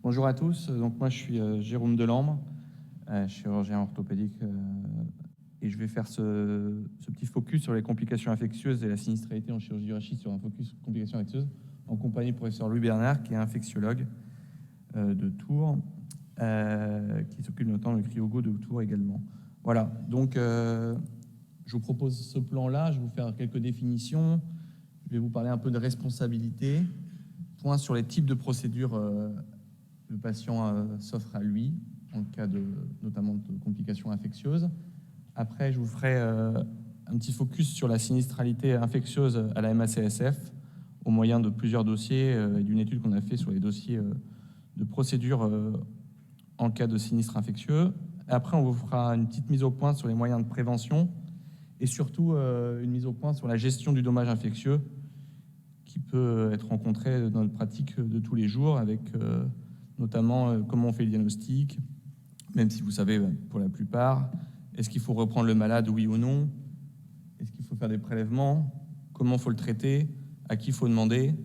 Bonjour à tous. Donc moi, je suis Jérôme Delambre, chirurgien orthopédique, et je vais faire ce petit focus sur les complications infectieuses et la sinistralité en chirurgie du rachis sur un focus complications infectieuses en compagnie du professeur Louis Bernard, qui est infectiologue de Tours, qui s'occupe notamment du cryogo de Tours également. Voilà, donc je vous propose ce plan-là, je vais vous faire quelques définitions, je vais vous parler un peu de responsabilité, point sur les types de procédures le patient s'offre à lui, en cas notamment de complications infectieuses. Après, je vous ferai un petit focus sur la sinistralité infectieuse à la MACSF, au moyen de plusieurs dossiers et d'une étude qu'on a fait sur les dossiers de procédures en cas de sinistre infectieux. Après, on vous fera une petite mise au point sur les moyens de prévention et surtout une mise au point sur la gestion du dommage infectieux qui peut être rencontré dans notre pratique de tous les jours avec notamment comment on fait le diagnostic, même si vous savez pour la plupart, est-ce qu'il faut reprendre le malade, oui ou non, est-ce qu'il faut faire des prélèvements, comment il faut le traiter, à qui il faut demander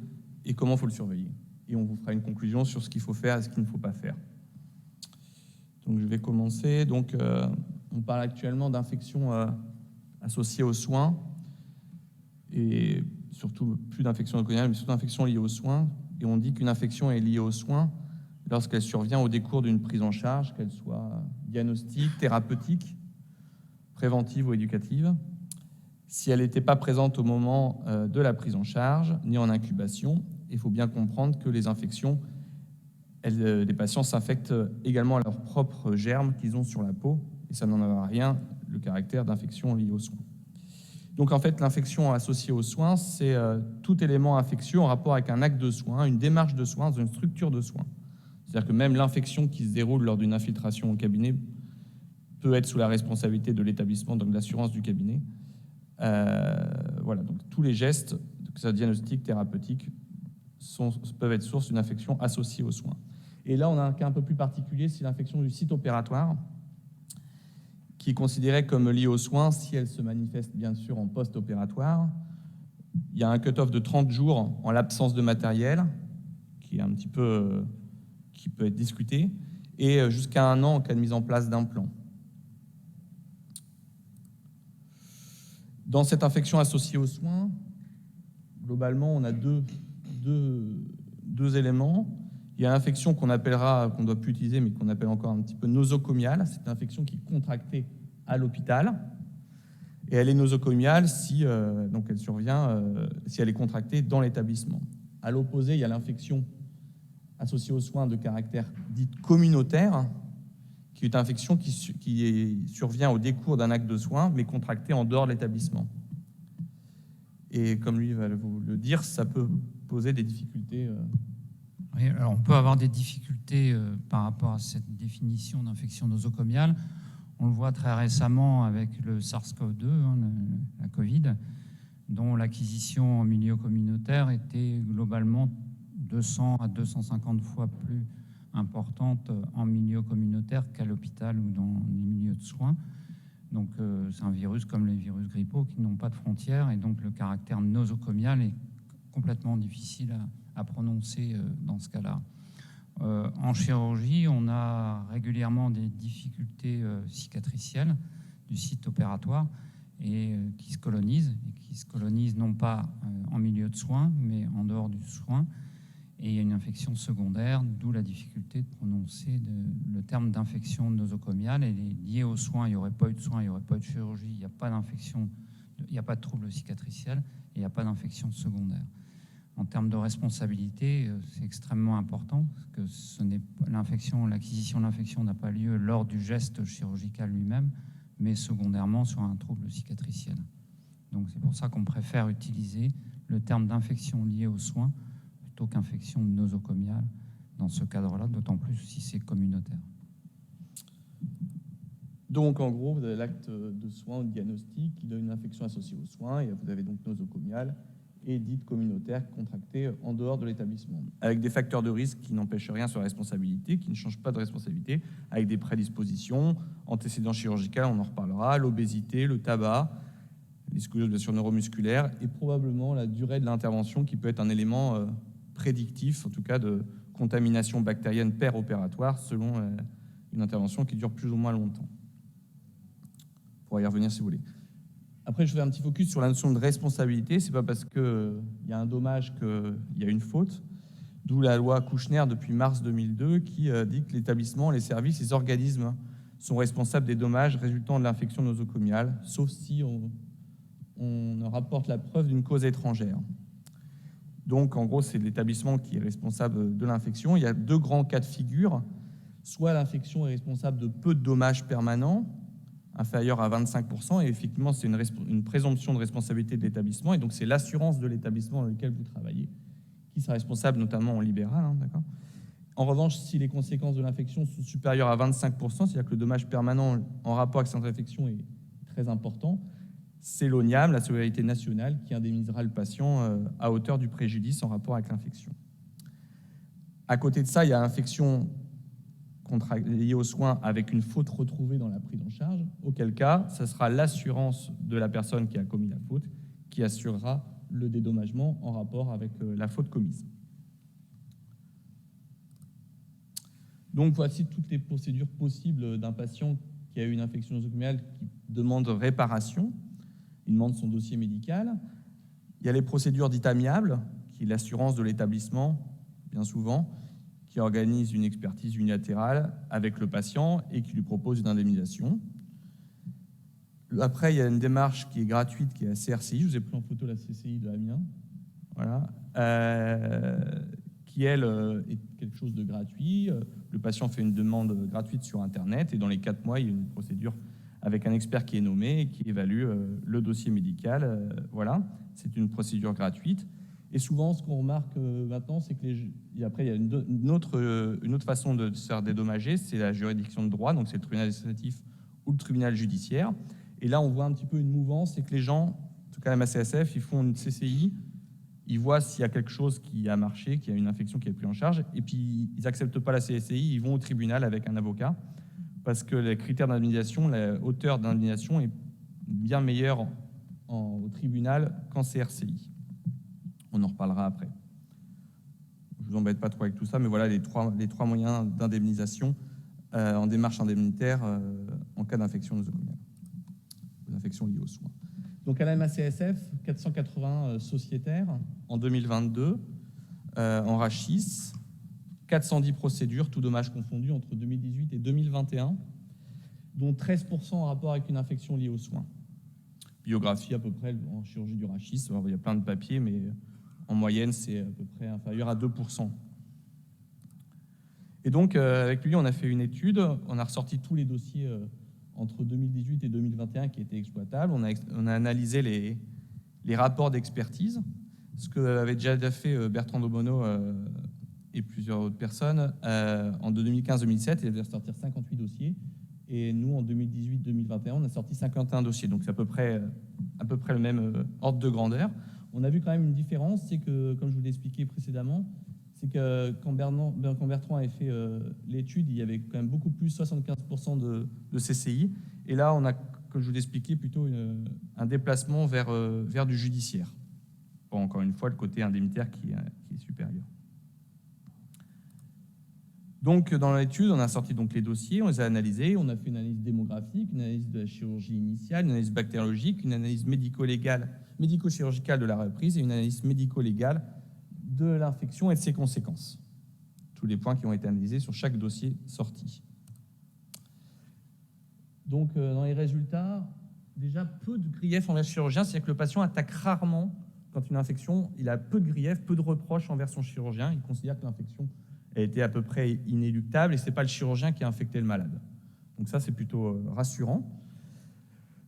et comment il faut le surveiller. Et on vous fera une conclusion sur ce qu'il faut faire et ce qu'il ne faut pas faire. Donc je vais commencer. Donc, on parle actuellement d'infections associées aux soins et surtout plus d'infections nosocomiales, mais surtout d'infections liées aux soins. Et on dit qu'une infection est liée aux soins lorsqu'elle survient au décours d'une prise en charge, qu'elle soit diagnostique, thérapeutique, préventive ou éducative. Si elle n'était pas présente au moment de la prise en charge, ni en incubation, il faut bien comprendre que les infections, les patients s'infectent également à leurs propres germes qu'ils ont sur la peau, et ça n'en a rien le caractère d'infection liée aux soins. Donc en fait, l'infection associée aux soins, c'est tout élément infectieux en rapport avec un acte de soin, une démarche de soin, une structure de soin. C'est-à-dire que même l'infection qui se déroule lors d'une infiltration au cabinet peut être sous la responsabilité de l'établissement, donc de l'assurance du cabinet. Voilà, donc tous les gestes, que ce soit diagnostic, thérapeutique, peuvent être source d'une infection associée aux soins. Et là, on a un cas un peu plus particulier, c'est l'infection du site opératoire, qui est considérée comme liée aux soins si elle se manifeste bien sûr en post-opératoire. Il y a un cut-off de 30 jours en l'absence de matériel, qui est un petit peu qui peut être discuté, et jusqu'à 1 an en cas de mise en place d'implants. Dans cette infection associée aux soins, globalement, on a deux éléments. Il y a l'infection qu'on ne doit plus utiliser, mais qu'on appelle encore un petit peu nosocomiale. C'est une infection qui est contractée à l'hôpital. Et elle est nosocomiale si donc elle survient si elle est contractée dans l'établissement. À l'opposé, il y a l'infection associée aux soins de caractère dit communautaire, qui est une infection qui survient au décours d'un acte de soin, mais contractée en dehors de l'établissement. Et comme lui va vous le dire, ça peut poser des difficultés. Oui, alors on peut avoir des difficultés par rapport à cette définition d'infection nosocomiale. On le voit très récemment avec le SARS-CoV-2, la Covid, dont l'acquisition en milieu communautaire était globalement 200 à 250 fois plus importante en milieu communautaire qu'à l'hôpital ou dans les milieux de soins. Donc c'est un virus comme les virus grippaux qui n'ont pas de frontières, et donc le caractère nosocomial est complètement difficile à prononcer dans ce cas-là. En chirurgie, on a régulièrement des difficultés cicatricielles du site opératoire et qui se colonisent non pas en milieu de soins, mais en dehors du soin. Et il y a une infection secondaire, d'où la difficulté de prononcer le terme d'infection nosocomiale. Elle est liée aux soins, il n'y aurait pas eu de soins, il n'y aurait pas eu de chirurgie, il n'y a pas d'infection, il n'y a pas de trouble cicatriciel et il n'y a pas d'infection secondaire. En termes de responsabilité, c'est extrêmement important parce que l'acquisition de l'infection n'a pas lieu lors du geste chirurgical lui-même, mais secondairement sur un trouble cicatriciel. Donc c'est pour ça qu'on préfère utiliser le terme d'infection liée aux soins plutôt qu'infection nosocomiale dans ce cadre-là, d'autant plus si c'est communautaire. Donc, en gros, vous avez l'acte de soin ou de diagnostic qui donne une infection associée aux soins, et vous avez donc nosocomiale et dite communautaire contractée en dehors de l'établissement, avec des facteurs de risque qui n'empêchent rien sur la responsabilité, qui ne changent pas de responsabilité, avec des prédispositions, antécédents chirurgicaux, on en reparlera, l'obésité, le tabac, les scolioses bien sûr neuromusculaires, et probablement la durée de l'intervention qui peut être un élément prédictif, en tout cas de contamination bactérienne péropératoire selon une intervention qui dure plus ou moins longtemps. On pourra y revenir si vous voulez. Après, je fais un petit focus sur la notion de responsabilité. Ce n'est pas parce qu'il y a un dommage qu'il y a une faute, d'où la loi Kouchner depuis mars 2002 qui dit que l'établissement, les services, les organismes sont responsables des dommages résultant de l'infection nosocomiale, sauf si on rapporte la preuve d'une cause étrangère. Donc, en gros, c'est l'établissement qui est responsable de l'infection. Il y a 2 grands cas de figure. Soit l'infection est responsable de peu de dommages permanents, inférieurs à 25%, et effectivement, c'est une présomption de responsabilité de l'établissement, et donc c'est l'assurance de l'établissement dans lequel vous travaillez qui sera responsable, notamment en libéral. D'accord ? En revanche, si les conséquences de l'infection sont supérieures à 25%, c'est-à-dire que le dommage permanent en rapport avec cette infection est très important, c'est l'ONIAM, la Solidarité nationale, qui indemnisera le patient à hauteur du préjudice en rapport avec l'infection. À côté de ça, il y a l'infection liée aux soins avec une faute retrouvée dans la prise en charge, auquel cas, ce sera l'assurance de la personne qui a commis la faute qui assurera le dédommagement en rapport avec la faute commise. Donc voici toutes les procédures possibles d'un patient qui a eu une infection nosocomiale qui demande réparation. Il demande son dossier médical. Il y a les procédures dites amiables, qui est l'assurance de l'établissement, bien souvent, qui organise une expertise unilatérale avec le patient et qui lui propose une indemnisation. Après, il y a une démarche qui est gratuite, qui est la CRCI. Je vous ai pris en photo la CCI de Amiens. Voilà. Qui, elle, est quelque chose de gratuit. Le patient fait une demande gratuite sur Internet et dans les 4 mois, il y a une procédure avec un expert qui est nommé et qui évalue le dossier médical. Voilà, c'est une procédure gratuite. Et souvent, ce qu'on remarque maintenant, c'est que après, il y a une autre façon de se faire dédommager, c'est la juridiction de droit, donc c'est le tribunal administratif ou le tribunal judiciaire. Et là, on voit un petit peu une mouvance, c'est que les gens, en tout cas la MACSF, ils font une CCI, ils voient s'il y a quelque chose qui a marché, qu'il y a une infection qui est prise en charge, et puis ils n'acceptent pas la CCI, ils vont au tribunal avec un avocat, parce que les critères d'indemnisation, la hauteur d'indemnisation est bien meilleure au tribunal qu'en CRCI. On en reparlera après. Je ne vous embête pas trop avec tout ça, mais voilà les trois moyens d'indemnisation en démarche indemnitaire en cas d'infection nosocomiale, d'infection liée aux soins. Donc à la MACSF, 480 sociétaires en 2022, en rachis, 410 procédures, tout dommage confondu, entre 2018 et 2021, dont 13% en rapport avec une infection liée aux soins. Biographie à peu près en chirurgie du rachis, alors, il y a plein de papiers, mais en moyenne, c'est à peu près inférieur à 2%. Et donc, avec lui, on a fait une étude, on a ressorti tous les dossiers entre 2018 et 2021 qui étaient exploitables. On a analysé les rapports d'expertise, ce qu'avait déjà fait Bertrand Dobono et plusieurs autres personnes en 2015-2017. Il avait sorti 58 dossiers. Et nous, en 2018-2021, on a sorti 51 dossiers. Donc, c'est à peu près le même ordre de grandeur. On a vu quand même une différence, c'est que, comme je vous l'ai expliqué précédemment, c'est que quand Bertrand avait fait l'étude, il y avait quand même beaucoup plus, 75% de CCI. Et là, on a, comme je vous l'ai expliqué, plutôt un déplacement vers du judiciaire. Bon, encore une fois, le côté indemnitaire qui est supérieur. Donc, dans l'étude, on a sorti donc les dossiers, on les a analysés, on a fait une analyse démographique, une analyse de la chirurgie initiale, une analyse bactériologique, une analyse médico-chirurgicale de la reprise et une analyse médico-légale de l'infection et de ses conséquences. Tous les points qui ont été analysés sur chaque dossier sorti. Donc, dans les résultats, déjà peu de griefs envers le chirurgien, c'est-à-dire que le patient attaque rarement, quand une infection, il a peu de griefs, peu de reproches envers son chirurgien, il considère que l'infection a été à peu près inéluctable et ce n'est pas le chirurgien qui a infecté le malade. Donc ça, c'est plutôt rassurant.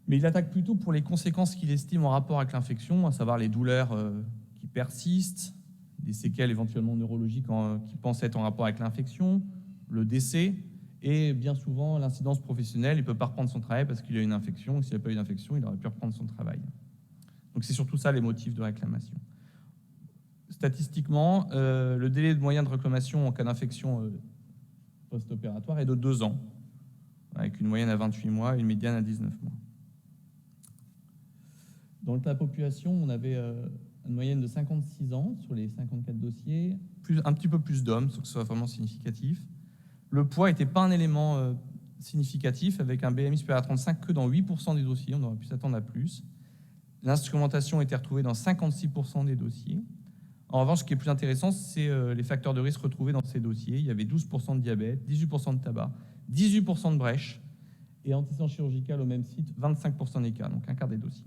Mais il attaque plutôt pour les conséquences qu'il estime en rapport avec l'infection, à savoir les douleurs qui persistent, des séquelles éventuellement neurologiques qui pensent être en rapport avec l'infection, le décès, et bien souvent l'incidence professionnelle. Il ne peut pas reprendre son travail parce qu'il a une infection, et s'il n'a pas eu d'infection, il aurait pu reprendre son travail. Donc c'est surtout ça les motifs de réclamation. Statistiquement, le délai de moyen de réclamation en cas d'infection post-opératoire est de 2 ans, avec une moyenne à 28 mois et une médiane à 19 mois. Dans la population, on avait une moyenne de 56 ans sur les 54 dossiers, un petit peu plus d'hommes, sans que ce soit vraiment significatif. Le poids n'était pas un élément significatif, avec un BMI supérieur à 35 que dans 8% des dossiers, on aurait pu s'attendre à plus. L'instrumentation était retrouvée dans 56% des dossiers. En revanche, ce qui est plus intéressant, c'est les facteurs de risque retrouvés dans ces dossiers. Il y avait 12% de diabète, 18% de tabac, 18% de brèche, et antécédent chirurgical au même site, 25% des cas, donc un quart des dossiers.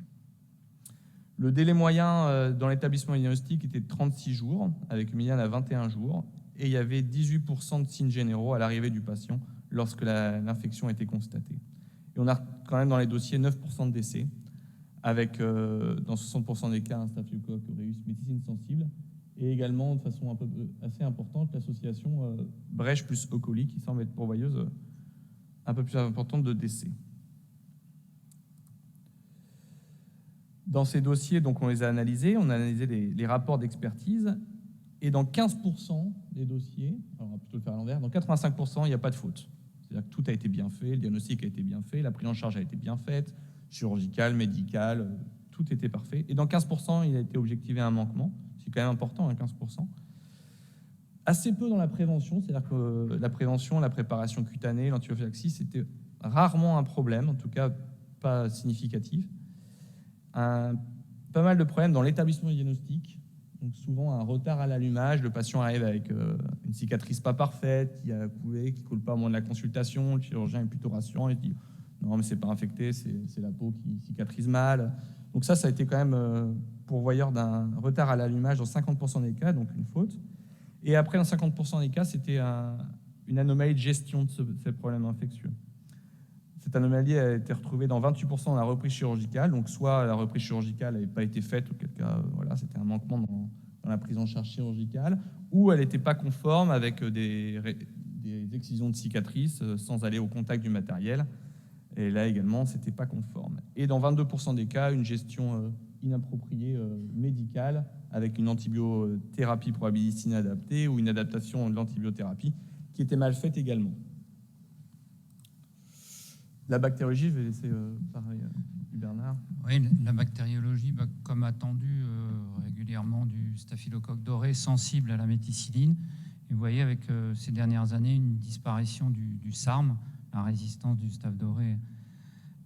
Le délai moyen dans l'établissement diagnostique était de 36 jours, avec une médiane à 21 jours, et il y avait 18% de signes généraux à l'arrivée du patient lorsque l'infection était constatée. Et on a quand même dans les dossiers 9% de décès, avec dans 60% des cas un staphylocoque aureus méticine sensible, et également de façon assez importante l'association brèche plus E. coli qui semble être pourvoyeuse un peu plus importante de décès. Dans ces dossiers, donc, on les a analysés, on a analysé les rapports d'expertise, et dans 15% des dossiers, alors on va plutôt le faire à l'envers, dans 85%, il n'y a pas de faute. C'est-à-dire que tout a été bien fait, le diagnostic a été bien fait, la prise en charge a été bien faite, chirurgicale, médicale, tout était parfait. Et dans 15%, il a été objectivé un manquement, c'est quand même important, 15%. Assez peu dans la prévention, c'est-à-dire que la prévention, la préparation cutanée, l'antiprophylaxie, c'était rarement un problème, en tout cas pas significatif. Pas mal de problèmes dans l'établissement diagnostique, donc souvent un retard à l'allumage, le patient arrive avec une cicatrice pas parfaite, qui a coulé, qui ne coule pas au moment de la consultation, le chirurgien est plutôt rassurant, il dit non mais c'est pas infecté, c'est la peau qui cicatrise mal. Donc ça a été quand même pourvoyeur d'un retard à l'allumage dans 50% des cas, donc une faute. Et après, dans 50% des cas, c'était une anomalie de gestion de ces problèmes infectieux. Cette anomalie a été retrouvée dans 28% de la reprise chirurgicale, donc soit la reprise chirurgicale n'avait pas été faite, auquel cas voilà, c'était un manquement dans la prise en charge chirurgicale, ou elle n'était pas conforme avec des excisions de cicatrices sans aller au contact du matériel. Et là également, ce n'était pas conforme. Et dans 22% des cas, une gestion inappropriée médicale avec une antibiothérapie probabiliste inadaptée ou une adaptation de l'antibiothérapie qui était mal faite également. La bactériologie, je vais laisser parler Bernard. Oui, la bactériologie, comme attendu régulièrement du staphylocoque doré sensible à la méticilline. Et vous voyez avec ces dernières années une disparition du SARM, la résistance du staph doré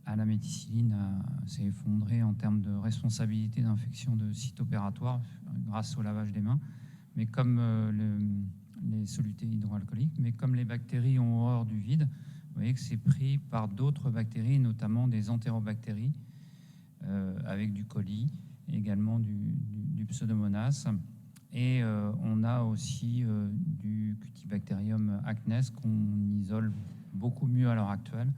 à la méticilline s'est effondrée en termes de responsabilité d'infection de site opératoire grâce au lavage des mains. Mais comme les solutés hydroalcooliques, mais comme les bactéries ont horreur du vide, vous voyez que c'est pris par d'autres bactéries, notamment des entérobactéries, avec du coli, et également du pseudomonas. Et on a aussi du Cutibacterium acnes qu'on isole beaucoup mieux à l'heure actuelle,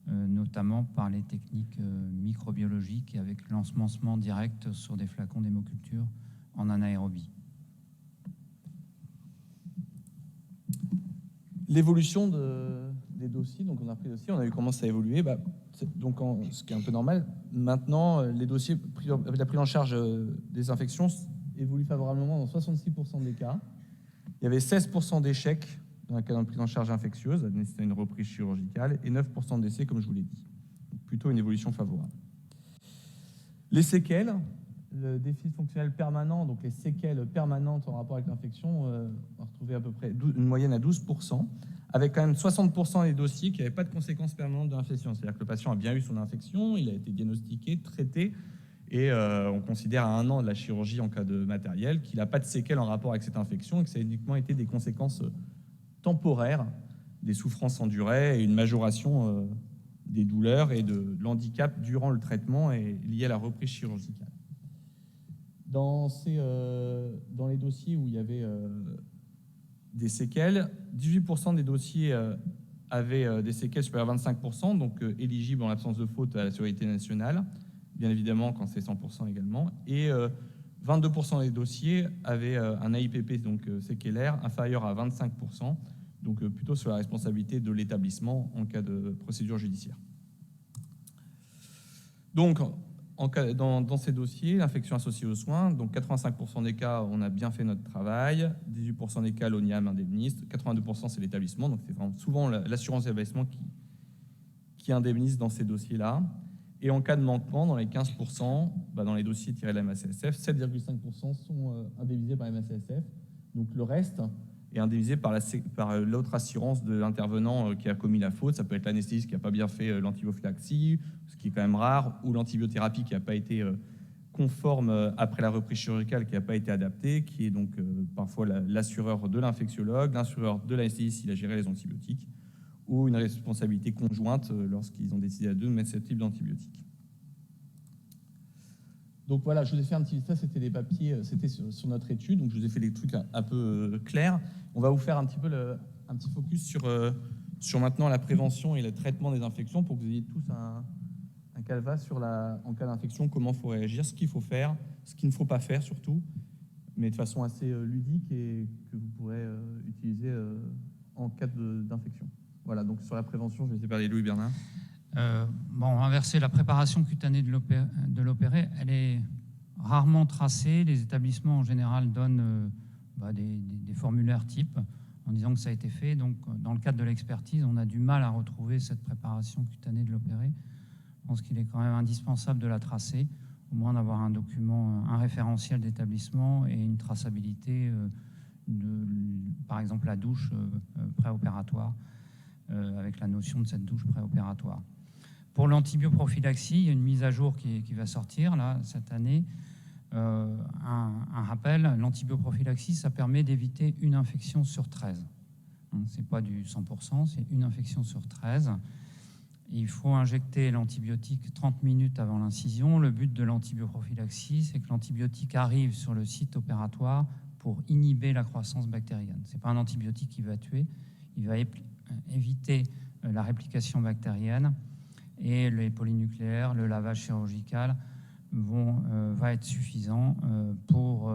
notamment par les techniques microbiologiques et avec l'ensemencement direct sur des flacons d'hémoculture en anaérobie. L'évolution des dossiers, donc on a pris les dossiers, on a vu comment ça a évolué, donc ce qui est un peu normal. Maintenant, les dossiers, la prise en charge des infections évolue favorablement dans 66% des cas. Il y avait 16% d'échecs dans le cas de prise en charge infectieuse, nécessitant une reprise chirurgicale, et 9% de décès, comme je vous l'ai dit. Donc plutôt une évolution favorable. Les séquelles, le déficit fonctionnel permanent, donc les séquelles permanentes en rapport avec l'infection, on a retrouvé à peu près une moyenne à 12%, avec quand même 60% des dossiers qui n'avaient pas de conséquences permanentes de l'infection. C'est-à-dire que le patient a bien eu son infection, il a été diagnostiqué, traité, et on considère à 1 an de la chirurgie en cas de matériel qu'il n'a pas de séquelles en rapport avec cette infection et que ça a uniquement été des conséquences temporaires, des souffrances endurées et une majoration des douleurs et de l'handicap durant le traitement et lié à la reprise chirurgicale. Dans les dossiers où il y avait des séquelles, 18% des dossiers avaient des séquelles supérieures à 25%, donc éligibles en l'absence de faute à la sécurité nationale, bien évidemment quand c'est 100% également, et 22% des dossiers avaient un AIPP, donc séquellaire, inférieur à 25%, donc plutôt sur la responsabilité de l'établissement en cas de procédure judiciaire. Donc, dans ces dossiers, l'infection associée aux soins, donc 85% des cas, on a bien fait notre travail, 18% des cas, l'ONIAM indemnise, 82% c'est l'établissement, donc c'est vraiment souvent l'assurance d'établissement qui indemnise dans ces dossiers-là. Et en cas de manquement, dans les 15%, dans les dossiers tirés de la MACSF, 7,5% sont indemnisés par la MACSF, Donc le reste est indemnisé par l'autre assurance de l'intervenant qui a commis la faute. Ça peut être l'anesthésiste qui n'a pas bien fait l'antibiophylactie, ce qui est quand même rare, ou l'antibiothérapie qui n'a pas été conforme après la reprise chirurgicale, qui n'a pas été adaptée, qui est donc parfois l'assureur de l'infectiologue, l'assureur de l'anesthésiste s'il a géré les antibiotiques, ou une responsabilité conjointe lorsqu'ils ont décidé à deux de mettre ce type d'antibiotiques. Donc voilà, je vous ai fait un petit... Ça, c'était des papiers, c'était sur notre étude, donc je vous ai fait des trucs un peu clairs. On va vous faire un petit focus sur maintenant la prévention et le traitement des infections pour que vous ayez tous un canevas sur en cas d'infection, comment il faut réagir, ce qu'il faut faire, ce qu'il ne faut pas faire surtout, mais de façon assez ludique et que vous pourrez utiliser en cas d'infection. Voilà, donc sur la prévention, je vais laisser parler Louis Bernard. Inverser la préparation cutanée de l'opéré, elle est rarement tracée. Les établissements en général donnent des formulaires types en disant que ça a été fait. Donc, dans le cadre de l'expertise, on a du mal à retrouver cette préparation cutanée de l'opéré. Je pense qu'il est quand même indispensable de la tracer, au moins d'avoir un document, un référentiel d'établissement et une traçabilité par exemple, la douche préopératoire, avec la notion de cette douche préopératoire. Pour l'antibioprophylaxie, il y a une mise à jour qui va sortir là, cette année. Un rappel, l'antibioprophylaxie, ça permet d'éviter une infection sur 13. Ce n'est pas du 100%, c'est une infection sur 13. Il faut injecter l'antibiotique 30 minutes avant l'incision. Le but de l'antibioprophylaxie, c'est que l'antibiotique arrive sur le site opératoire pour inhiber la croissance bactérienne. Ce n'est pas un antibiotique qui va tuer, il va éviter la réplication bactérienne, et les polynucléaires, le lavage chirurgical va être suffisant pour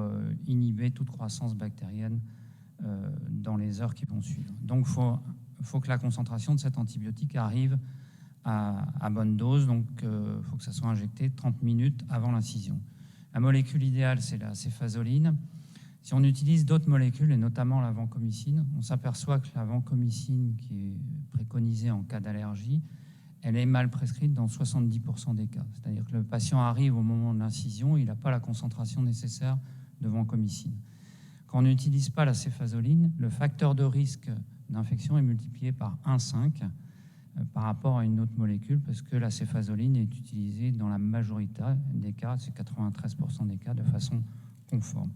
inhiber toute croissance bactérienne dans les heures qui vont suivre. Donc il faut que la concentration de cet antibiotique arrive à bonne dose, donc il faut que ça soit injecté 30 minutes avant l'incision. La molécule idéale, c'est la céfazoline. Si on utilise d'autres molécules, et notamment la vancomycine, on s'aperçoit que la vancomycine, qui est préconisée en cas d'allergie, elle est mal prescrite dans 70% des cas. C'est-à-dire que le patient arrive au moment de l'incision, il n'a pas la concentration nécessaire de vancomycine. Quand on n'utilise pas la céfazoline, le facteur de risque d'infection est multiplié par 1,5 par rapport à une autre molécule, parce que la céfazoline est utilisée dans la majorité des cas, c'est 93% des cas, de façon conforme.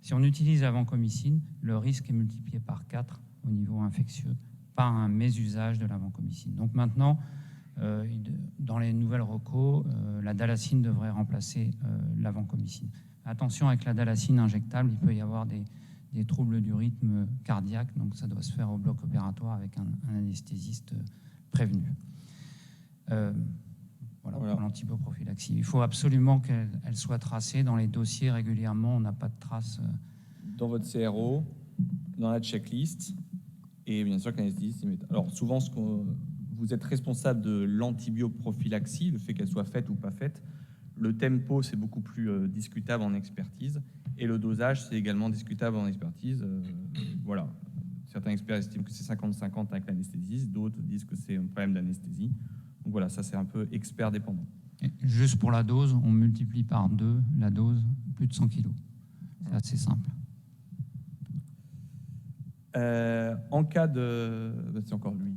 Si on utilise la vancomycine, le risque est multiplié par 4 au niveau infectieux par un mésusage de la vancomycine. Donc maintenant, dans les nouvelles recos, la dalacine devrait remplacer la vancomycine. Attention, avec la dalacine injectable, il peut y avoir des troubles du rythme cardiaque, donc ça doit se faire au bloc opératoire avec un anesthésiste prévenu. Voilà pour l'antibioprophylaxie. Il faut absolument qu'elle soit tracée dans les dossiers régulièrement. On n'a pas de traces. Dans votre CRO, dans la checklist, et bien sûr que l'anesthésiste y met. Alors souvent, vous êtes responsable de l'antibioprophylaxie, le fait qu'elle soit faite ou pas faite. Le tempo, c'est beaucoup plus discutable en expertise, et le dosage, c'est également discutable en expertise. Voilà. Certains experts estiment que c'est 50-50 avec l'anesthésiste, d'autres disent que c'est un problème d'anesthésie. Donc voilà, ça c'est un peu expert dépendant. Et juste pour la dose, on multiplie par 2 la dose, plus de 100 kg. C'est assez simple. En cas de... C'est encore lui.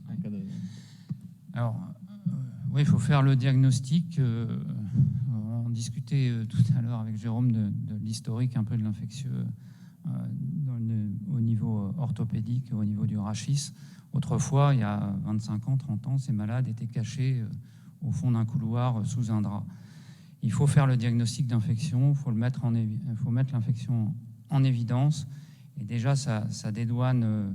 En cas de... Alors, oui, il faut faire le diagnostic. On discutait tout à l'heure avec Jérôme de l'historique un peu de l'infectieux au niveau orthopédique, au niveau du rachis. Autrefois, il y a 25 ans, 30 ans, ces malades étaient cachés au fond d'un couloir sous un drap. Il faut faire le diagnostic d'infection, il faut mettre l'infection en évidence. Et déjà, ça dédouane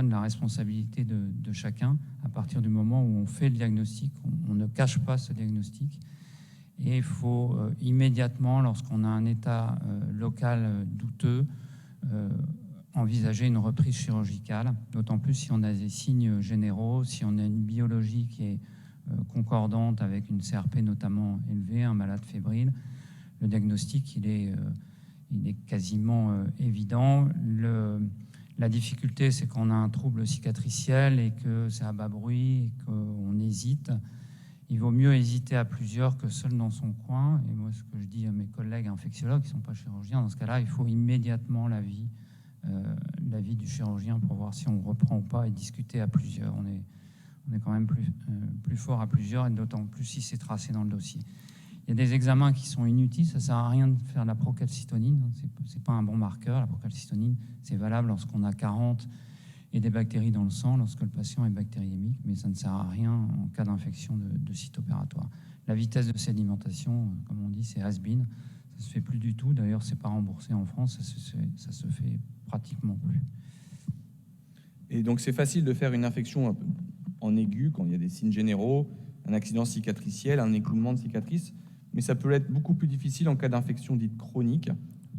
la responsabilité de chacun à partir du moment où on fait le diagnostic. On ne cache pas ce diagnostic. Et il faut immédiatement, lorsqu'on a un état local douteux, envisager une reprise chirurgicale, d'autant plus si on a des signes généraux, si on a une biologie qui est concordante avec une CRP notamment élevée, un malade fébrile. Le diagnostic, il est quasiment évident. La difficulté, c'est qu'on a un trouble cicatriciel et que c'est à bas bruit et qu'on hésite. il vaut mieux hésiter à plusieurs que seul dans son coin. Et moi, ce que je dis à mes collègues infectiologues qui ne sont pas chirurgiens, dans ce cas-là, il faut immédiatement l'avis du chirurgien pour voir si on reprend ou pas et discuter à plusieurs. On est quand même plus fort à plusieurs, et d'autant plus si c'est tracé dans le dossier. Il y a des examens qui sont inutiles, ça ne sert à rien de faire de la procalcitonine, c'est pas un bon marqueur. La procalcitonine, c'est valable lorsqu'on a 40 et des bactéries dans le sang, lorsque le patient est bactériémique, mais ça ne sert à rien en cas d'infection de site opératoire. La vitesse de sédimentation, comme on dit, c'est has-been, ça ne se fait plus du tout, d'ailleurs c'est pas remboursé en France, ça se fait pratiquement plus. Et donc c'est facile de faire une infection en aigu quand il y a des signes généraux, un accident cicatriciel, un écoulement de cicatrice, mais ça peut être beaucoup plus difficile en cas d'infection dite chronique,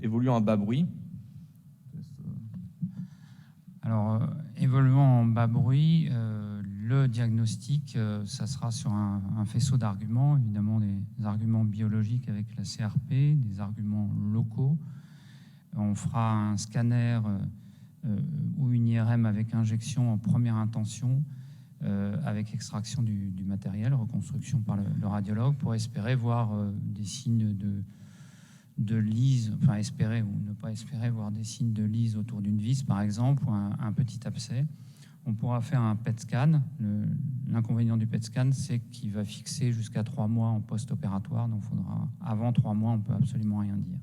évoluant à bas bruit. Alors, évoluant en bas bruit, le diagnostic, ça sera sur un faisceau d'arguments, évidemment des arguments biologiques avec la CRP, des arguments locaux. On fera un scanner ou une IRM avec injection en première intention, avec extraction du matériel, reconstruction par le radiologue, pour espérer voir des signes de lise, enfin espérer ou ne pas espérer voir des signes de lise autour d'une vis, par exemple, ou un petit abcès. On pourra faire un PET scan. L'inconvénient du PET scan, c'est qu'il va fixer jusqu'à 3 mois en post-opératoire, donc avant 3 mois, on ne peut absolument rien dire.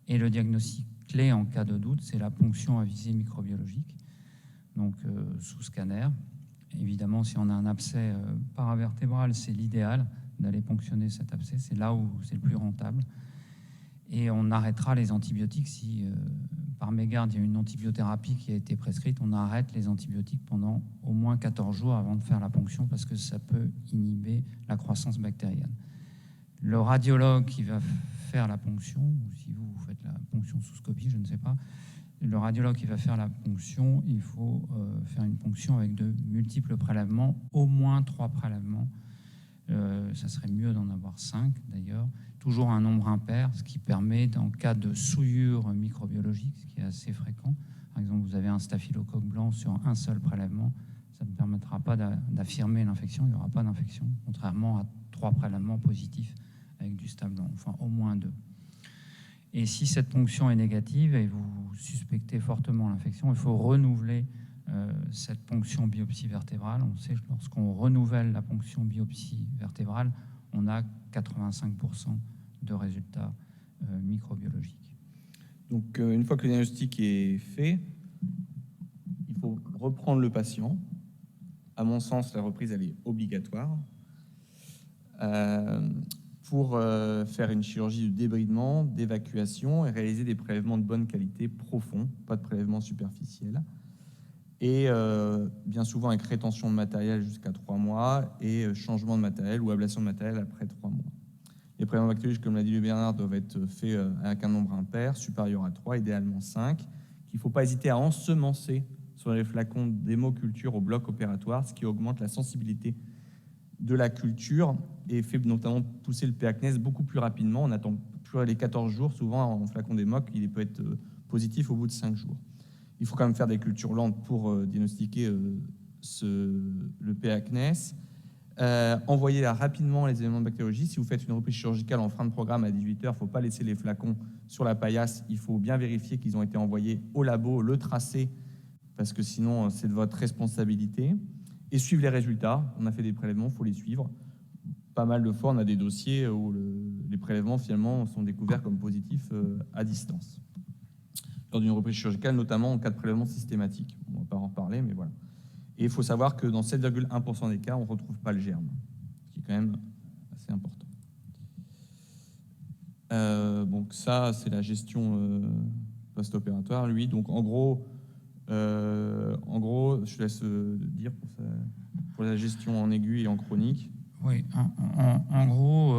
Et le diagnostic clé en cas de doute, c'est la ponction à visée microbiologique, donc sous scanner. Évidemment, si on a un abcès paravertébral, c'est l'idéal d'aller ponctionner cet abcès, c'est là où c'est le plus rentable. Et on arrêtera les antibiotiques si, par mégarde, il y a une antibiothérapie qui a été prescrite. On arrête les antibiotiques pendant au moins 14 jours avant de faire la ponction parce que ça peut inhiber la croissance bactérienne. Le radiologue qui va faire la ponction, ou si vous faites la ponction sous scopie, je ne sais pas, le radiologue qui va faire la ponction, il faut faire une ponction avec de multiples prélèvements, au moins 3 prélèvements. Ça serait mieux d'en avoir 5 d'ailleurs. Toujours un nombre impair, ce qui permet, en cas de souillure microbiologique, ce qui est assez fréquent, par exemple, vous avez un staphylocoque blanc sur un seul prélèvement, ça ne permettra pas d'affirmer l'infection, il n'y aura pas d'infection, contrairement à 3 prélèvements positifs avec du staph blanc, enfin au moins 2. Et si cette ponction est négative et vous suspectez fortement l'infection, il faut renouveler cette ponction biopsie vertébrale. On sait que lorsqu'on renouvelle la ponction biopsie vertébrale, on a 85% de résultats microbiologiques. Donc, une fois que le diagnostic est fait, il faut reprendre le patient. À mon sens, la reprise, elle est obligatoire pour faire une chirurgie de débridement, d'évacuation et réaliser des prélèvements de bonne qualité profonds, pas de prélèvements superficiels. Et bien souvent avec rétention de matériel jusqu'à 3 mois et changement de matériel ou ablation de matériel après 3 mois. Les prélèvements bactériologiques, comme l'a dit le Bernard, doivent être faits avec un nombre impair, supérieur à 3, idéalement 5, qu'il ne faut pas hésiter à ensemencer sur les flacons d'hémoculture au bloc opératoire, ce qui augmente la sensibilité de la culture et fait notamment pousser le P-acnès beaucoup plus rapidement. On attend plus les 14 jours, souvent en flacon d'hémoc, il peut être positif au bout de 5 jours. Il faut quand même faire des cultures lentes pour diagnostiquer le P-acnès. Envoyez rapidement les éléments de bactériologie. Si vous faites une reprise chirurgicale en fin de programme à 18h, il ne faut pas laisser les flacons sur la paillasse. Il faut bien vérifier qu'ils ont été envoyés au labo, le tracer, parce que sinon, c'est de votre responsabilité. Et suivre les résultats. On a fait des prélèvements, il faut les suivre. Pas mal de fois, on a des dossiers où les prélèvements, finalement, sont découverts comme positifs à distance. Lors d'une reprise chirurgicale, notamment en cas de prélèvement systématique. On ne va pas en reparler, mais voilà. Et il faut savoir que dans 7,1% des cas, on ne retrouve pas le germe, ce qui est quand même assez important. Donc ça, c'est la gestion post-opératoire, lui. Donc en gros, je laisse dire pour la gestion en aigu et en chronique. Oui, en gros,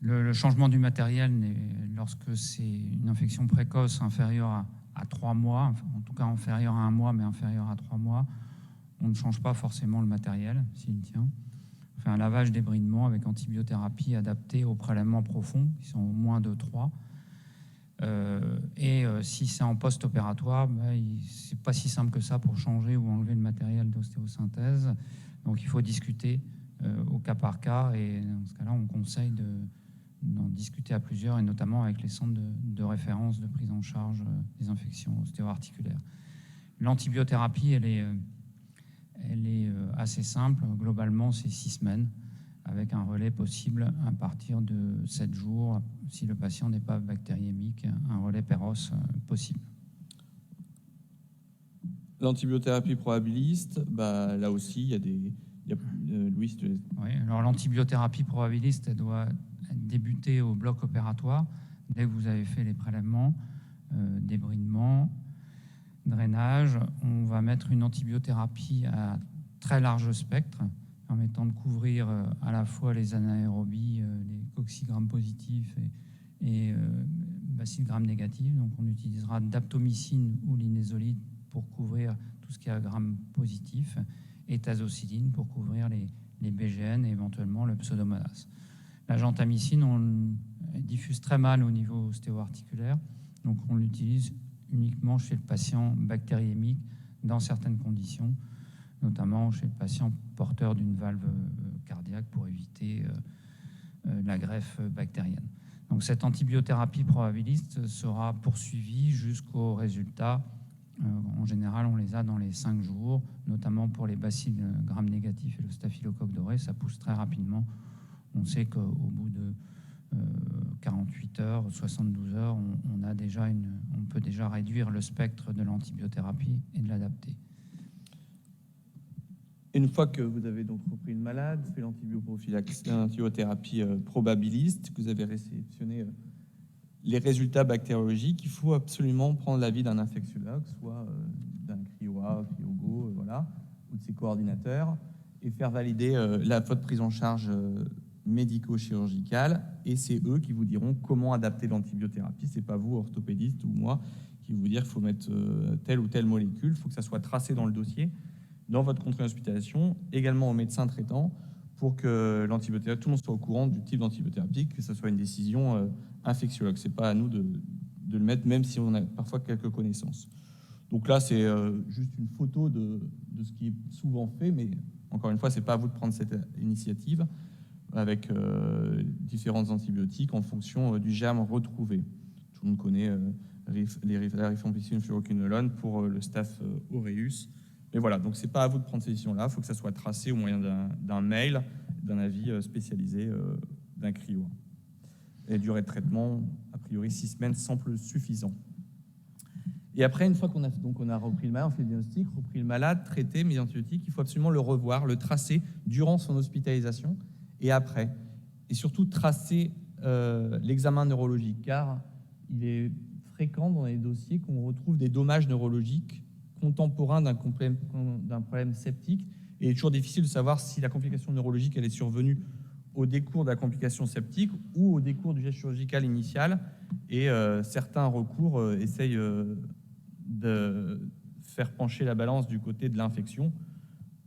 le changement du matériel, lorsque c'est une infection précoce inférieure à 3 mois, en tout cas inférieure à 1 mois, mais inférieure à 3 mois, on ne change pas forcément le matériel, s'il tient. On fait un lavage débridement avec antibiothérapie adaptée aux prélèvements profonds, qui sont au moins de 3. Si c'est en post-opératoire, c'est pas si simple que ça pour changer ou enlever le matériel d'ostéosynthèse. Donc il faut discuter au cas par cas. Et dans ce cas-là, on conseille d'en discuter à plusieurs, et notamment avec les centres de référence de prise en charge des infections ostéo-articulaires. L'antibiothérapie, elle est assez simple. Globalement, c'est 6 semaines, avec un relais possible à partir de 7 jours, si le patient n'est pas bactériémique, un relais Péros possible. L'antibiothérapie probabiliste, là aussi, il y a des... Louis, Oui, alors l'antibiothérapie probabiliste, elle doit débuter au bloc opératoire, dès que vous avez fait les prélèvements, débridement, drainage. On va mettre une antibiothérapie à très large spectre, permettant de couvrir à la fois les anaérobies, les cocci-grammes positifs et bacilles-grammes négatifs. Donc on utilisera daptomycine ou linezolide pour couvrir tout ce qui est grammes positifs, et tazocilline pour couvrir les BGN et éventuellement le pseudomonas. La gentamicine, on diffuse très mal au niveau ostéo-articulaire, donc on l'utilise uniquement chez le patient bactériémique dans certaines conditions, notamment chez le patient porteur d'une valve cardiaque pour éviter la greffe bactérienne. Donc cette antibiothérapie probabiliste sera poursuivie jusqu'au résultat. En général, on les a dans les 5 jours, notamment pour les bacilles grammes négatifs et le staphylocoque doré. Ça pousse très rapidement. On sait qu'au bout de 48 heures, 72 heures, on peut déjà réduire le spectre de l'antibiothérapie et de l'adapter. Une fois que vous avez donc repris le malade, fait l'antibiothérapie probabiliste, que vous avez réceptionné les résultats bactériologiques, il faut absolument prendre l'avis d'un infectiologue, soit d'un cryoa, cryogo, ou de ses coordinateurs, et faire valider votre prise en charge médico-chirurgicale. Et c'est eux qui vous diront comment adapter l'antibiothérapie. C'est pas vous, orthopédiste ou moi, qui vous dire qu'il faut mettre telle ou telle molécule. Il faut que ça soit tracé dans le dossier, dans votre compte d'hospitalisation, également au médecin traitant, pour que l'antibiothérapie, tout le monde soit au courant du type d'antibiothérapie, que ce soit une décision infectiologue. C'est pas à nous de le mettre, même si on a parfois quelques connaissances. Donc là, c'est juste une photo de ce qui est souvent fait, mais encore une fois, c'est pas à vous de prendre cette initiative avec différents antibiotiques en fonction du germe retrouvé. Tout le monde connaît la rifampicine fluoroquinolone pour le staph aureus. Mais voilà, donc c'est pas à vous de prendre ces décisions-là. Il faut que ça soit tracé au moyen d'un mail, d'un avis spécialisé d'un cryo. Et durée de traitement, a priori 6 semaines semble suffisant. Et après, une fois qu'on a repris le malade, on fait le diagnostic, repris le malade, traité, mis antibiotiques, il faut absolument le revoir, le tracer durant son hospitalisation et après. Et surtout tracer l'examen neurologique, car il est fréquent dans les dossiers qu'on retrouve des dommages neurologiques contemporains d'un problème septique. Et il est toujours difficile de savoir si la complication neurologique elle est survenue au décours de la complication septique ou au décours du geste chirurgical initial. Et certains recours essayent de faire pencher la balance du côté de l'infection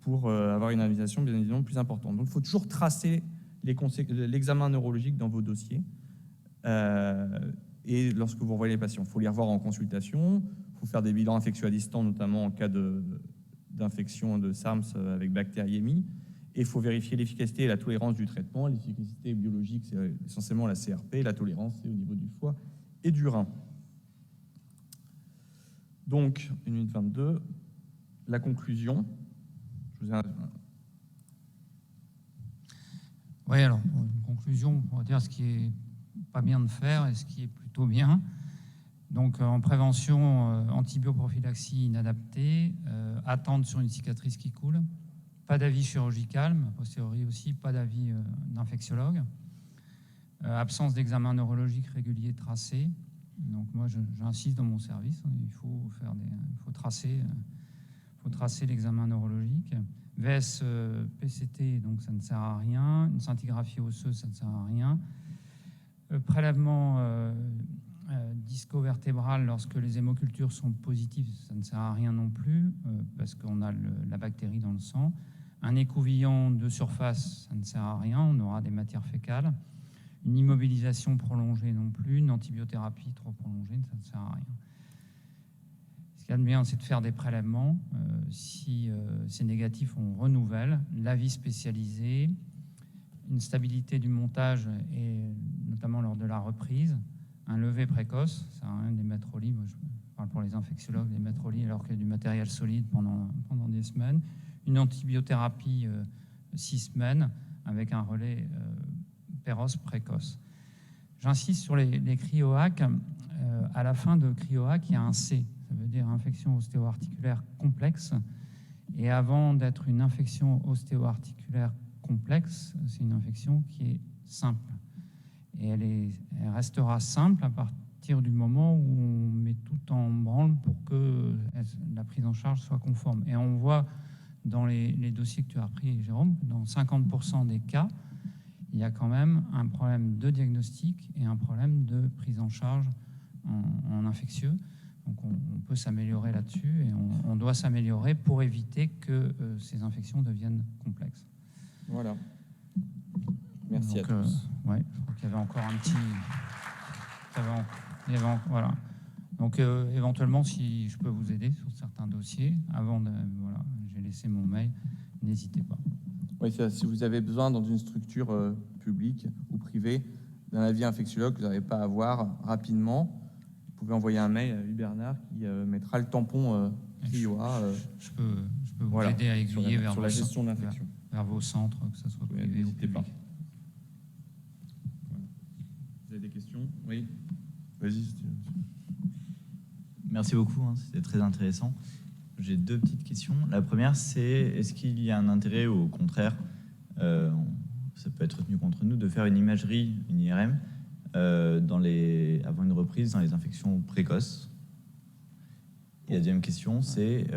pour avoir une indemnisation bien évidemment plus importante. Donc il faut toujours tracer l'examen neurologique dans vos dossiers. Et lorsque vous renvoyez les patients, il faut les revoir en consultation, il faut faire des bilans infectieux à distance, notamment en cas d'infection de SARMS avec bactériémie. Et il faut vérifier l'efficacité et la tolérance du traitement. L'efficacité biologique, c'est essentiellement la CRP. La tolérance, c'est au niveau du foie et du rein. Donc, 1 minute 22, la conclusion. Oui, alors, une conclusion, on va dire ce qui est pas bien de faire et ce qui est plutôt bien. Donc, en prévention, antibioprophylaxie inadaptée, attente sur une cicatrice qui coule, pas d'avis chirurgical, mais a posteriori aussi pas d'avis d'infectiologue, absence d'examen neurologique régulier tracé. Donc moi, j'insiste dans mon service, il faut tracer l'examen neurologique. VS PCT, donc ça ne sert à rien. Une scintigraphie osseuse, ça ne sert à rien. Prélèvement disco-vertébral lorsque les hémocultures sont positives, ça ne sert à rien non plus, parce qu'on a la bactérie dans le sang. Un écouvillon de surface, ça ne sert à rien, on aura des matières fécales. Une immobilisation prolongée non plus, une antibiothérapie trop prolongée, ça ne sert à rien. Ce qu'il y a de bien, c'est de faire des prélèvements. Si c'est négatif, on renouvelle. L'avis spécialisé, une stabilité du montage, et notamment lors de la reprise, un lever précoce, ça sert à rien de les mettre au lit. Moi, je parle pour les infectiologues, les mettre au lit alors qu'il y a du matériel solide pendant des semaines. Une antibiothérapie 6 semaines avec un relais Péros précoce. J'insiste sur les cryoacs. À la fin de cryoac, il y a un C, ça veut dire infection ostéo-articulaire complexe. Et avant d'être une infection ostéo-articulaire complexe, c'est une infection qui est simple. Et elle restera simple à partir du moment où on met tout en branle pour que la prise en charge soit conforme. Et on voit dans les dossiers que tu as repris, Jérôme, dans 50% des cas, il y a quand même un problème de diagnostic et un problème de prise en charge en infectieux. Donc on peut s'améliorer là-dessus et on doit s'améliorer pour éviter que ces infections deviennent complexes. Voilà. Merci donc, à tous. Ouais, je crois qu'il y avait encore un petit... Voilà. Donc éventuellement, si je peux vous aider sur certains dossiers, voilà, j'ai laissé mon mail, n'hésitez pas. Oui, si vous avez besoin dans une structure publique ou privée d'un avis infectiologue que vous n'arrivez pas à avoir rapidement, vous pouvez envoyer un mail à Hubernard qui mettra le tampon CRIOA. Je peux vous aider à aiguiller sur la gestion de l'infection. Vers vos centres, que ce soit privé ou public. Voilà. Vous avez des questions? Oui. Vas-y, Steve. Merci beaucoup, c'était très intéressant. J'ai 2 petites questions. La première, c'est est-ce qu'il y a un intérêt ou au contraire, ça peut être tenu contre nous, de faire une imagerie, une IRM, avant une reprise dans les infections précoces? Et la deuxième question, c'est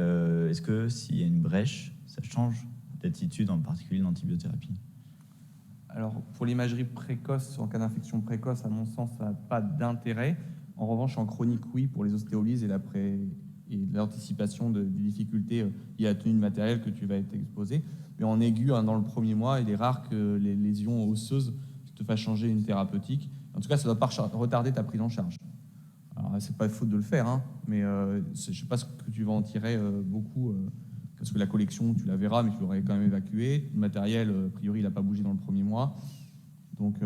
est-ce que s'il y a une brèche, ça change d'attitude, en particulier d'antibiothérapie? Alors, pour l'imagerie précoce, en cas d'infection précoce, à mon sens, ça n'a pas d'intérêt. En revanche, en chronique, oui, pour les ostéolyses et l'anticipation des difficultés liées à la tenue de matériel que tu vas être exposé. Mais en aigu, dans le premier mois, il est rare que les lésions osseuses te fassent changer une thérapeutique. En tout cas, ça ne doit pas retarder ta prise en charge. Alors, c'est pas faute de le faire, mais je ne sais pas ce que tu vas en tirer beaucoup, parce que la collection, tu la verras, mais tu l'aurais quand même évacuée. Le matériel, a priori, il n'a pas bougé dans le premier mois. Donc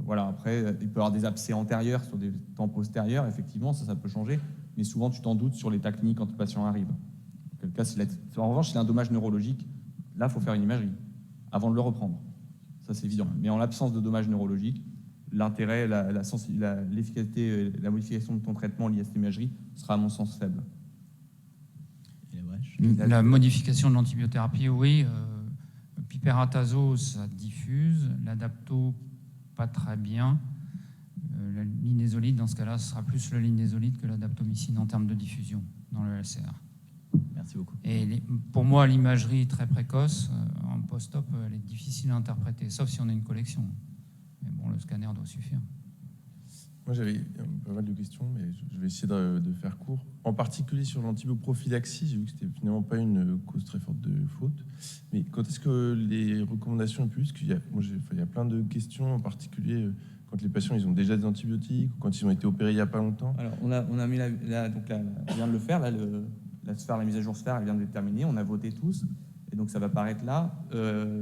voilà, après, il peut y avoir des abcès antérieurs sur des temps postérieurs, effectivement, ça peut changer. Mais souvent, tu t'en doutes sur l'état clinique quand le patient arrive. En quel cas, en revanche, s'il a un dommage neurologique, là, il faut faire une imagerie avant de le reprendre. Ça, c'est évident. Mais en l'absence de dommage neurologique, l'intérêt, l'efficacité, la modification de ton traitement lié à cette imagerie sera, à mon sens, faible. Et la brèche? La modification de l'antibiothérapie, oui. Piperatazole, ça diffuse. L'adapto, pas très bien. La linezolide, dans ce cas-là, ce sera plus le linezolide que l'adaptomycine en termes de diffusion dans le LCR. Merci beaucoup. Et pour moi, l'imagerie très précoce, en post-op, elle est difficile à interpréter, sauf si on a une collection. Mais bon, le scanner doit suffire. Moi, j'avais pas mal de questions, mais je vais essayer de faire court. En particulier sur l'antibioprophylaxie, j'ai vu que c'était finalement pas une cause très forte de faute. Mais quand est-ce que les recommandations plus, il y a plein de questions, en particulier quand les patients ils ont déjà des antibiotiques, ou quand ils ont été opérés il n'y a pas longtemps. Alors, on a mis on vient de le faire, là, la mise à jour SPHERE, elle vient de terminer, on a voté tous, et donc ça va apparaître là,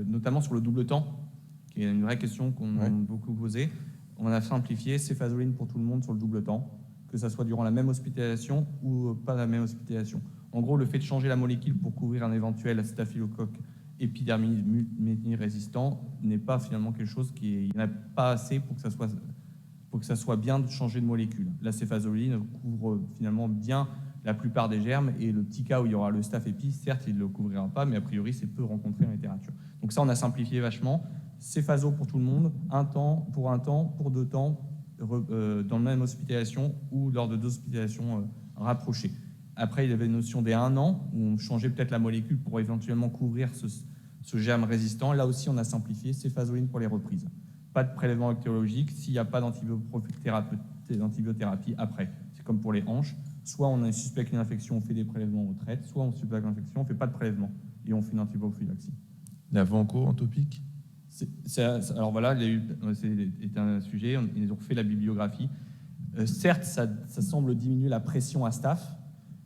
notamment sur le double temps, qui est une vraie question qu'on a beaucoup posée. On a simplifié céphazoline pour tout le monde sur le double temps, que ça soit durant la même hospitalisation ou pas la même hospitalisation. En gros, le fait de changer la molécule pour couvrir un éventuel staphylocoque épidermidis résistant n'est pas finalement quelque chose il n'y en a pas assez pour que ça soit bien de changer de molécule. La céphazoline couvre finalement bien la plupart des germes, et le petit cas où il y aura le staph épi, certes, il ne le couvrira pas, mais a priori, c'est peu rencontré en littérature. Donc ça, on a simplifié vachement. Céphazo pour tout le monde, pour 2 temps, dans la même hospitalisation ou lors de 2 hospitalisations rapprochées. Après, il y avait une notion des 1 an, où on changeait peut-être la molécule pour éventuellement couvrir ce germe résistant. Là aussi, on a simplifié céphazoline pour les reprises. Pas de prélèvement bactériologique s'il n'y a pas d'antibiothérapie après. C'est comme pour les hanches. Soit on suspecte une infection, on fait des prélèvements, on traite. Soit on suspecte une infection, on ne fait pas de prélèvement et on fait une antibiothérapie. La vanco en topique? Alors voilà, c'est un sujet, ils ont refait la bibliographie. Certes, ça semble diminuer la pression à staph,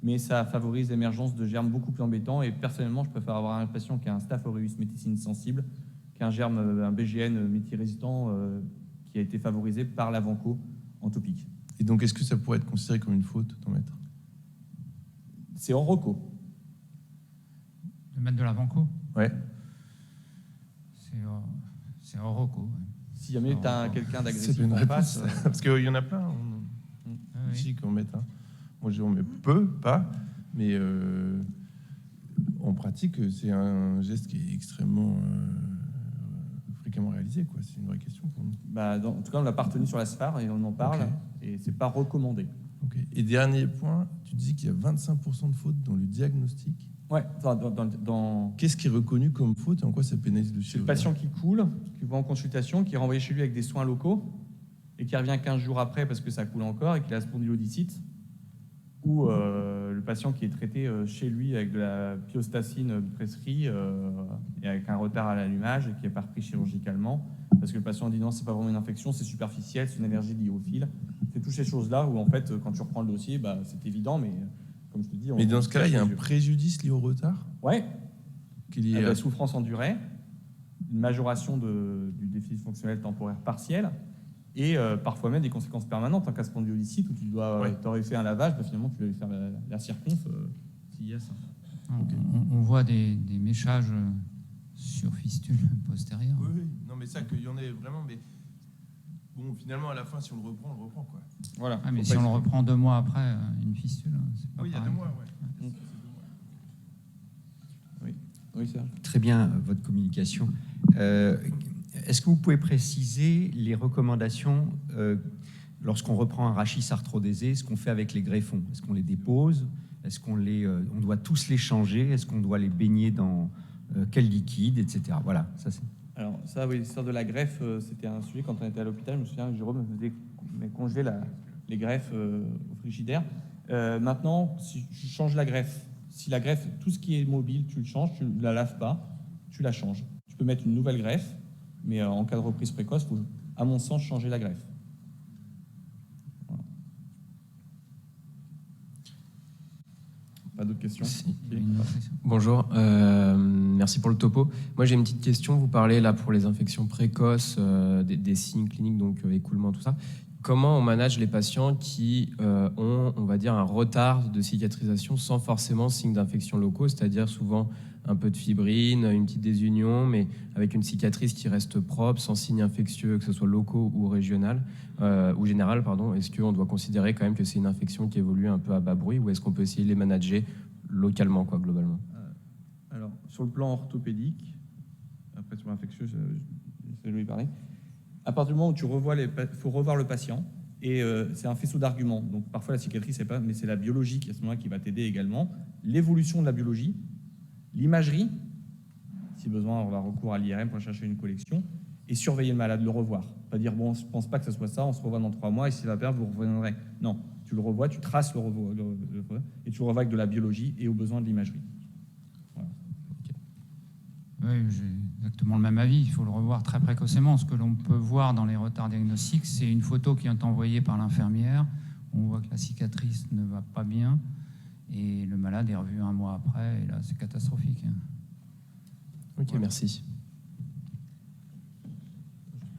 mais ça favorise l'émergence de germes beaucoup plus embêtants. Et personnellement, je préfère avoir un patient qui a un Staph aureus méticine sensible qu'un germe, un BGN multirésistant qui a été favorisé par la vanco en topique. Et donc, est-ce que ça pourrait être considéré comme une faute d'en mettre? C'est en reco. De mettre de la vanco, Ouais. c'est hors reco. Ouais. Si jamais tu as quelqu'un C'est d'agressif une en réponse. face, Parce qu'il y en a plein Oui. ici qui en mettent un. Moi, j'en mets peu, pas, mais en pratique, c'est un geste qui est extrêmement fréquemment réalisé, quoi. C'est une vraie question pour nous. en tout cas, on l'a pas retenu sur la SFAR et on en parle, Ok. et c'est pas recommandé. Ok. Et dernier point, tu dis qu'il y a 25% de fautes dans le diagnostic. Ouais, enfin, dans Qu'est-ce qui est reconnu comme faute et en quoi ça pénalise le c'est le chirurgien? patient qui coule, qui va en consultation, qui est renvoyé chez lui avec des soins locaux et qui revient 15 jours après parce que ça coule encore et qu'il a la spondylodicite, ou le patient qui est traité chez lui avec de la piostacine prescrit et avec un retard à l'allumage et qui n'est pas repris chirurgicalement parce que le patient dit non, c'est pas vraiment une infection, c'est superficiel, c'est une allergie liée au fil. C'est toutes ces choses-là où en fait, quand tu reprends le dossier, c'est évident, mais comme je te dis... Mais dans ce cas-là, il y a un mesure. préjudice lié au retard Ouais, qui est lié de à... la souffrance endurée, une majoration du déficit fonctionnel temporaire partiel et parfois même des conséquences permanentes en cas de spondylolycite où tu dois t'aurais fait un lavage, finalement tu dois faire la circonf s'il y a ça. On voit des méchages sur fistule postérieure. Oui, oui. Non, mais ça, qu'il y en ait vraiment, mais bon, finalement, à la fin, si on le reprend, quoi. Voilà. Ah, mais Faut si pas on le hésiter. reprend 2 mois après, une fistule, c'est pas Oui, il y a 2 pareil. mois, ouais. Oui, Serge. Très bien, votre communication. Est-ce que vous pouvez préciser les recommandations lorsqu'on reprend un rachis arthrodésé, ce qu'on fait avec les greffons? Est-ce qu'on les dépose? Est-ce qu'on on doit tous les changer? Est-ce qu'on doit les baigner dans quel liquide, etc. Voilà, ça c'est... Alors ça, oui, l'histoire de la greffe, c'était un sujet quand on était à l'hôpital. Je me souviens que Jérôme me congelait les greffes au frigidaire. Maintenant, si tu changes la greffe, si la greffe, tout ce qui est mobile, tu le changes, tu ne la laves pas, tu la changes. Tu peux mettre une nouvelle greffe, mais en cas de reprise précoce, il faut, à mon sens, changer la greffe. Voilà. Pas d'autres questions? Il y a une autre question. Bonjour, merci pour le topo. Moi j'ai une petite question. Vous parlez là pour les infections précoces, des signes cliniques, donc écoulement, tout ça. Comment on manage les patients qui ont, on va dire, un retard de cicatrisation sans forcément signe d'infection locaux, c'est-à-dire souvent un peu de fibrine, une petite désunion, mais avec une cicatrice qui reste propre, sans signe infectieux, que ce soit locaux ou régional, ou général, pardon. Est-ce qu'on doit considérer quand même que c'est une infection qui évolue un peu à bas bruit, ou est-ce qu'on peut essayer de les manager localement, quoi, globalement? Alors, sur le plan orthopédique, après sur l'infectieux, je vais lui parler. À partir du moment où tu revois faut revoir le patient, et c'est un faisceau d'arguments. Donc parfois la cicatrice, c'est pas, mais c'est la biologie qui à ce moment-là qui va t'aider également. L'évolution de la biologie, l'imagerie, si besoin, on va recours à l'IRM pour chercher une collection, et surveiller le malade, le revoir. Pas dire bon, je pense pas que ce soit ça, on se revoit dans 3 mois, et si ça va perdre, vous reviendrez. Non, tu le revois, tu traces et tu le revois avec de la biologie et au besoin de l'imagerie. Oui, j'ai exactement le même avis. Il faut le revoir très précocement. Ce que l'on peut voir dans les retards diagnostiques, c'est une photo qui est envoyée par l'infirmière. On voit que la cicatrice ne va pas bien et le malade est revu 1 mois après. Et là, c'est catastrophique. Ok, merci.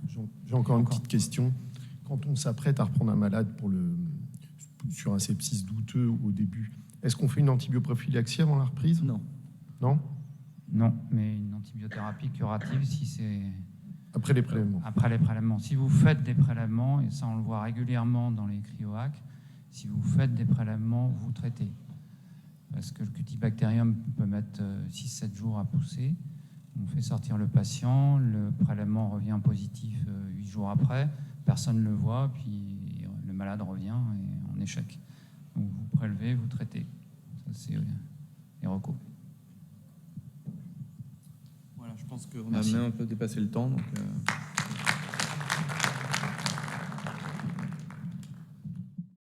J'ai encore une petite question. Quand on s'apprête à reprendre un malade sur un sepsis douteux au début, est-ce qu'on fait une antibioprophylaxie avant la reprise? Non. Non? Non, mais une antibiothérapie curative si c'est Après les prélèvements. après les prélèvements. Si vous faites des prélèvements, et ça on le voit régulièrement dans les cryoacs, si vous faites des prélèvements, vous traitez. Parce que le cutibactérium peut mettre 6-7 jours à pousser. On fait sortir le patient, le prélèvement revient positif 8 jours après, personne ne le voit, puis le malade revient et en échec. Donc vous prélevez, vous traitez. Ça c'est les recours. Voilà, je pense qu'on a Merci. même un peu dépassé le temps. Donc,